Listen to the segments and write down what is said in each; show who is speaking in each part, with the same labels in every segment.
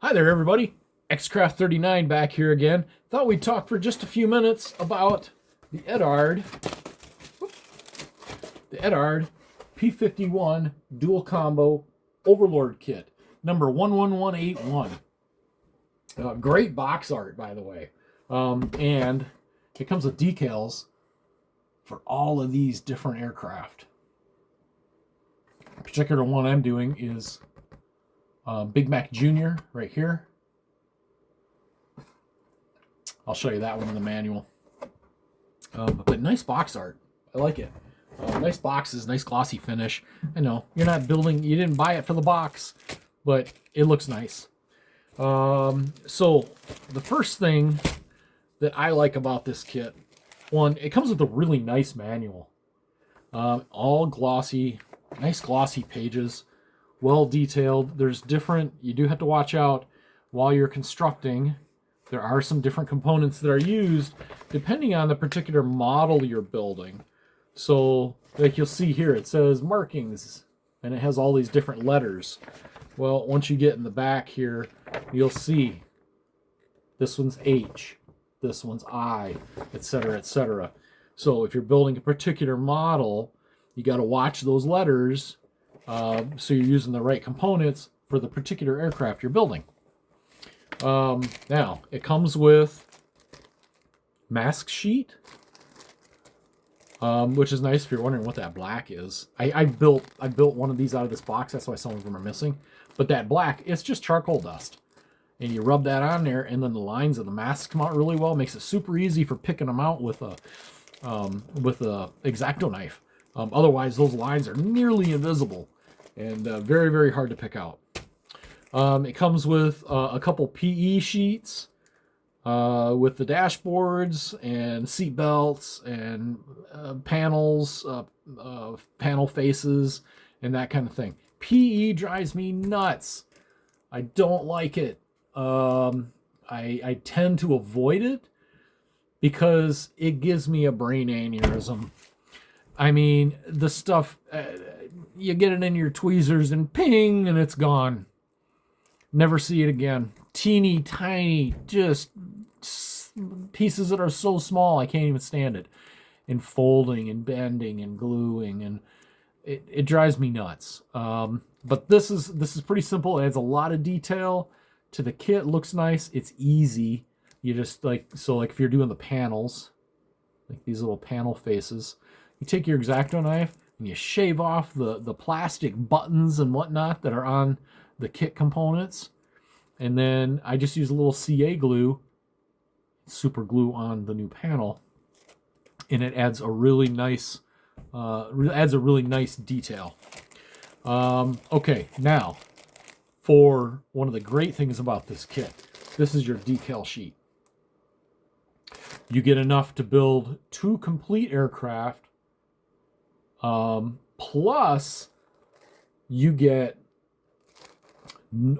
Speaker 1: Hi there, everybody. Xcraft39 back here again. Thought we'd talk for just a few minutes about the Eduard P51 dual combo Overlord kit, number 11181. Great box art, by the way. And it comes with decals for all of these different aircraft. The particular one I'm doing is Big Mac Jr. right here. I'll show you that one in the manual. But nice box art. I like it. Nice boxes, nice glossy finish. I know, you're not building, you didn't buy it for the box, but it looks nice. So the first thing that I like about this kit, one, it comes with a really nice manual. All glossy, nice glossy pages, well detailed. There's different, you do have to watch out while you're constructing. There are some different components that are used depending on the particular model you're building. So, like you'll see here, it says markings, and it has all these different letters. Well, once you get in the back here, you'll see this one's H, this one's I, etc., etc. So if you're building a particular model, you got to watch those letters so you're using the right components for the particular aircraft you're building. Now, it comes with mask sheet, which is nice if you're wondering what that black is. I built one of these out of this box, that's why some of them are missing. But that black, it's just charcoal dust. And you rub that on there, and then the lines of the mask come out really well. Makes it super easy for picking them out with a X-Acto knife. Otherwise, those lines are nearly invisible and very, very hard to pick out. It comes with a couple PE sheets with the dashboards and seat belts and panels, panel faces, and that kind of thing. PE drives me nuts. I don't like it. I tend to avoid it because it gives me a brain aneurysm. I mean, the stuff, you get it in your tweezers and ping, and it's gone. Never see it again. Teeny tiny, just pieces that are so small I can't even stand it. And folding and bending and gluing, and it drives me nuts. But this is pretty simple. It adds a lot of detail to the kit. Looks nice. It's easy. You just like if you're doing the panels, like these little panel faces, you take your X-Acto knife and you shave off the plastic buttons and whatnot that are on the kit components, and then I just use a little CA glue, super glue on the new panel, and it adds a really nice detail. Okay, now for one of the great things about this kit, this is your decal sheet. You get enough to build 2 complete aircraft, plus you get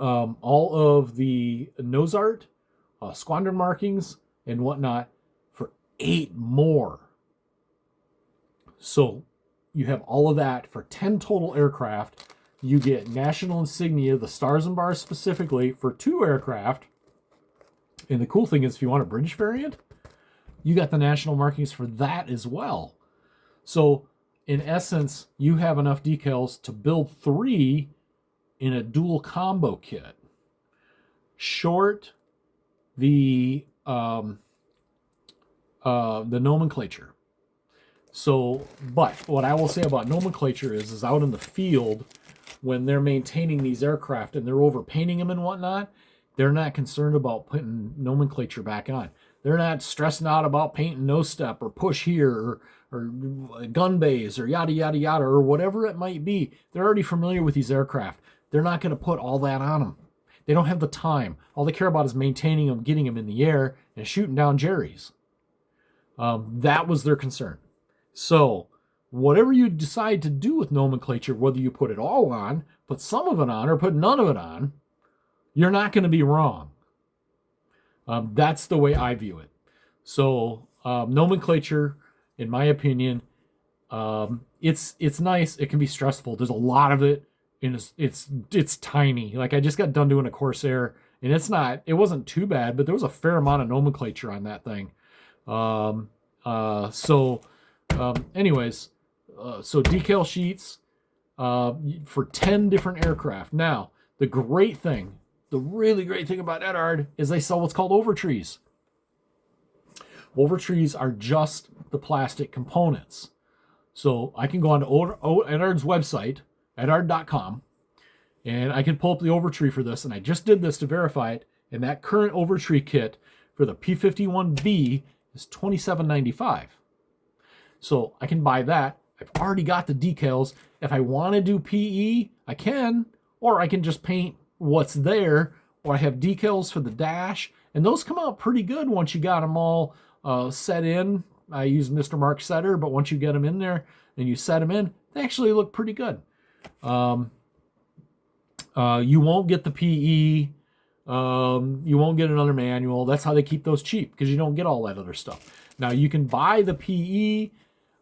Speaker 1: all of the nose art, squadron markings, and whatnot for 8 more. So you have all of that for 10 total aircraft. You get national insignia, the stars and bars specifically, for 2 aircraft. And the cool thing is, if you want a British variant, you got the national markings for that as well. So in essence, you have enough decals to build 3 in a dual combo kit. Short the nomenclature. So, but what I will say about nomenclature is out in the field, when they're maintaining these aircraft and they're overpainting them and whatnot, they're not concerned about putting nomenclature back on. They're not stressing out about painting no step or push here or gun bays or yada yada yada or whatever it might be. They're already familiar with these aircraft. They're not going to put all that on them. They don't have the time. All they care about is maintaining them, getting them in the air, and shooting down Jerry's. That was their concern. So whatever you decide to do with nomenclature, whether you put it all on, put some of it on, or put none of it on, you're not going to be wrong. That's the way I view it. So nomenclature, in my opinion, it's nice. It can be stressful. There's a lot of it, and it's tiny. Like I just got done doing a Corsair, And it wasn't too bad, but there was a fair amount of nomenclature on that thing. Anyways, so decal sheets for 10 different aircraft. Now, the really great thing about Eduard is they sell what's called overtrees. Overtrees are just the plastic components. So I can go on to Eduard's website, eduard.com, and I can pull up the overtree for this, and I just did this to verify it, and that current overtree kit for the P51B is $27.95. So I can buy that. I've already got the decals. If I want to do PE, I can, or I can just paint what's there, or I have decals for the dash, and those come out pretty good once you got them all set in. I use Mr. Mark Setter, but once you get them in there and you set them in, they actually look pretty good. You won't get the PE. You won't get another manual. That's how they keep those cheap, because you don't get all that other stuff. Now, you can buy the PE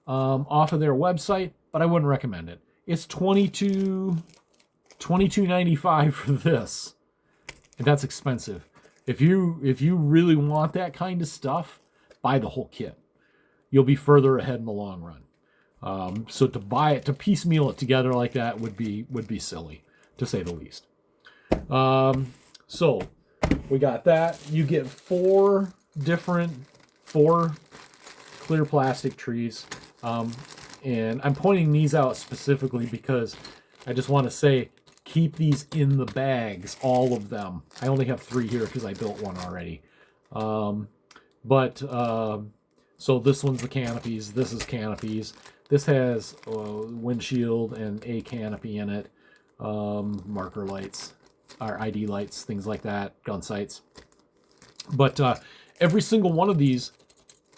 Speaker 1: off of their website, but I wouldn't recommend it. It's $22.95 for this, and that's expensive. If you really want that kind of stuff, buy the whole kit. You'll be further ahead in the long run. So to piecemeal it together like that would be silly, to say the least. So we got that. You get four clear plastic trees. And I'm pointing these out specifically because I just want to say, keep these in the bags, all of them. I only have 3 here because I built one already. So this one's the canopies. This is canopies. This has windshield and a canopy in it. Marker lights, or ID lights, things like that, gun sights. But every single one of these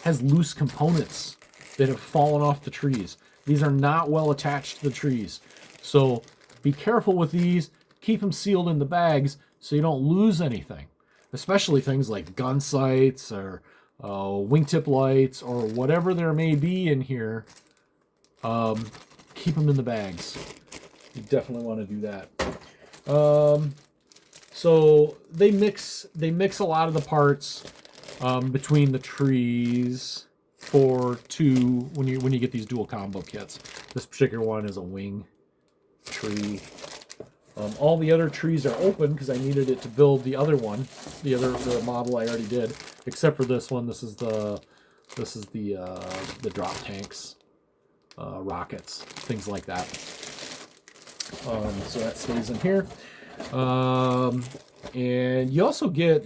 Speaker 1: has loose components that have fallen off the trees. These are not well attached to the trees. So be careful with these. Keep them sealed in the bags so you don't lose anything, especially things like gun sights or wingtip lights or whatever there may be in here. Keep them in the bags. You definitely want to do that. So they mix a lot of the parts between the trees when you get these dual combo kits. This particular one is a wing tree. All the other trees are open because I needed it to build the other one, the model I already did, except for this one. This is the drop tanks, rockets, things like that. So that stays in here. And you also get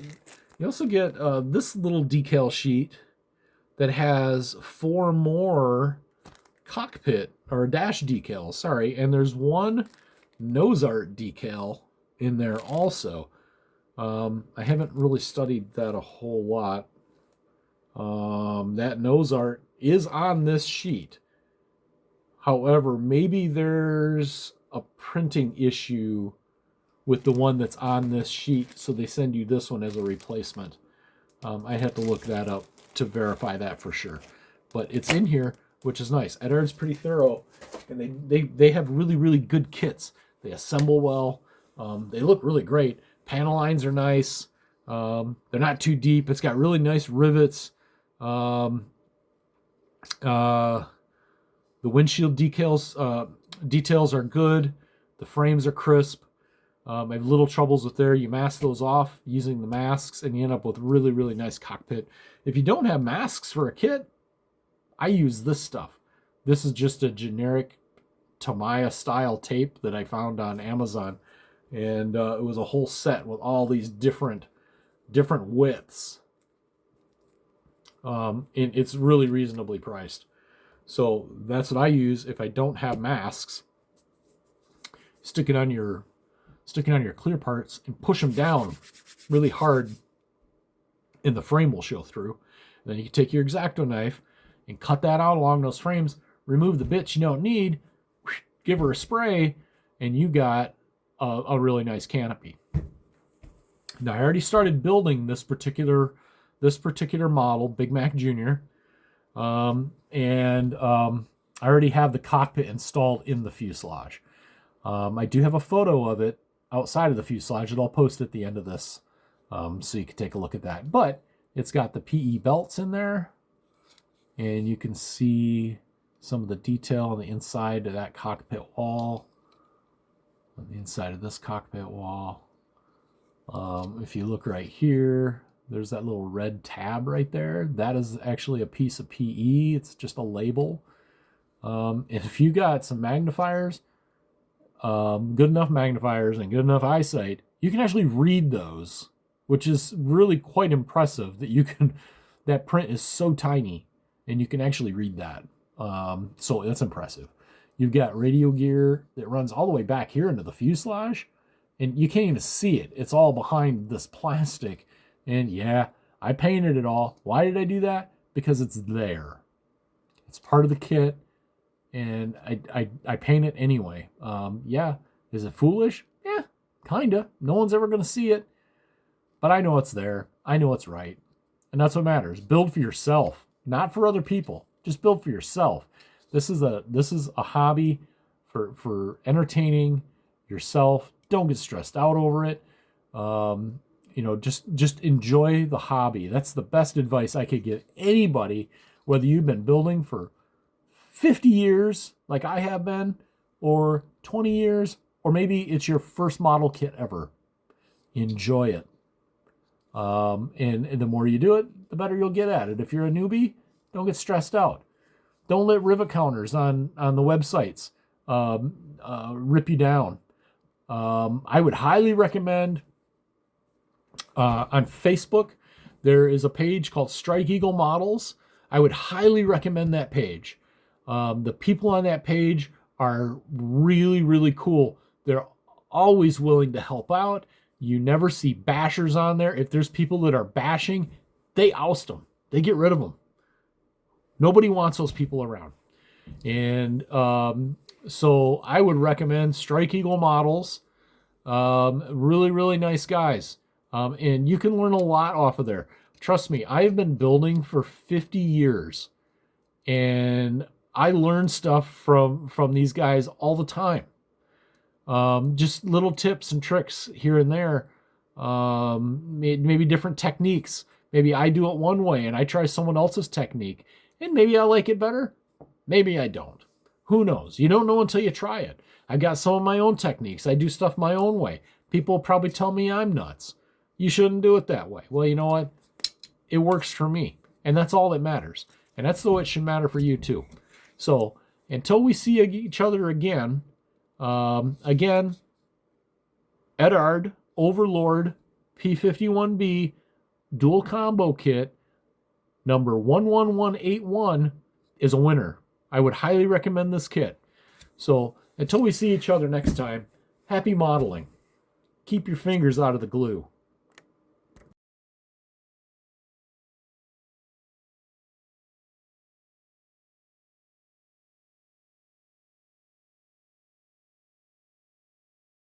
Speaker 1: this little decal sheet that has 4 more cockpit or dash decals. Sorry, and there's one nose art decal in there also. I haven't really studied that a whole lot. That nose art is on this sheet. However, maybe there's a printing issue with the one that's on this sheet, so they send you this one as a replacement. I have to look that up to verify that for sure. But it's in here, which is nice. Eduard's pretty thorough, and they have really, really good kits. They assemble well. They look really great. Panel lines are nice. They're not too deep. It's got really nice rivets. The windshield details are good. The frames are crisp. I have little troubles with there. You mask those off using the masks, and you end up with really, really nice cockpit. If you don't have masks for a kit, I use this stuff. This is just a generic Tamiya style tape that I found on Amazon, and it was a whole set with all these different widths. And it's really reasonably priced. So that's what I use if I don't have masks. Stick it on your clear parts and push them down really hard, and the frame will show through. And then you can take your X-Acto knife and cut that out along those frames, remove the bits you don't need, give her a spray, and you got a really nice canopy. Now, I already started building this particular model, Big Mac Jr., and I already have the cockpit installed in the fuselage. I do have a photo of it outside of the fuselage that I'll post at the end of this So you can take a look at that. But it's got the PE belts in there, and you can see some of the detail on the inside of that cockpit wall, on the inside of this cockpit wall. If you look right here, there's that little red tab right there. That is actually a piece of PE. It's just a label. If you got some magnifiers, good enough magnifiers and good enough eyesight, you can actually read those, which is really quite impressive that you can, that print is so tiny and you can actually read that. So that's impressive. You've got radio gear that runs all the way back here into the fuselage, and you can't even see it. It's all behind this plastic. And yeah, I painted it all. Why did I do that? Because it's there. It's part of the kit, and I paint it anyway. Yeah, is it foolish? Yeah, kinda. No one's ever going to see it, but I know it's there. I know it's right, and that's what matters. Build for yourself, not for other people. Just build for yourself. This is a hobby for entertaining yourself. Don't get stressed out over it. Just enjoy the hobby. That's the best advice I could give anybody, whether you've been building for 50 years like I have been, or 20 years, or maybe it's your first model kit ever. Enjoy it. And the more you do it, the better you'll get at it. If you're a newbie, don't get stressed out. Don't let rivet counters on the websites rip you down. I would highly recommend on Facebook, there is a page called Strike Eagle Models. I would highly recommend that page. The people on that page are really, really cool. They're always willing to help out. You never see bashers on there. If there's people that are bashing, they oust them. They get rid of them. Nobody wants those people around. And so I would recommend Strike Eagle Models. Really, really nice guys. And you can learn a lot off of there. Trust me, I've been building for 50 years. And I learn stuff from these guys all the time. Just little tips and tricks here and there. Maybe different techniques. Maybe I do it one way and I try someone else's technique. And maybe I like it better. Maybe I don't. Who knows? You don't know until you try it. I've got some of my own techniques. I do stuff my own way. People probably tell me I'm nuts. You shouldn't do it that way. Well, you know what? It works for me. And that's all that matters. And that's the way it should matter for you too. So until we see each other again, Eduard Overlord P51b dual combo kit number 11181 is a winner. I would highly recommend this kit. So until we see each other next time, happy modeling. Keep your fingers out of the glue.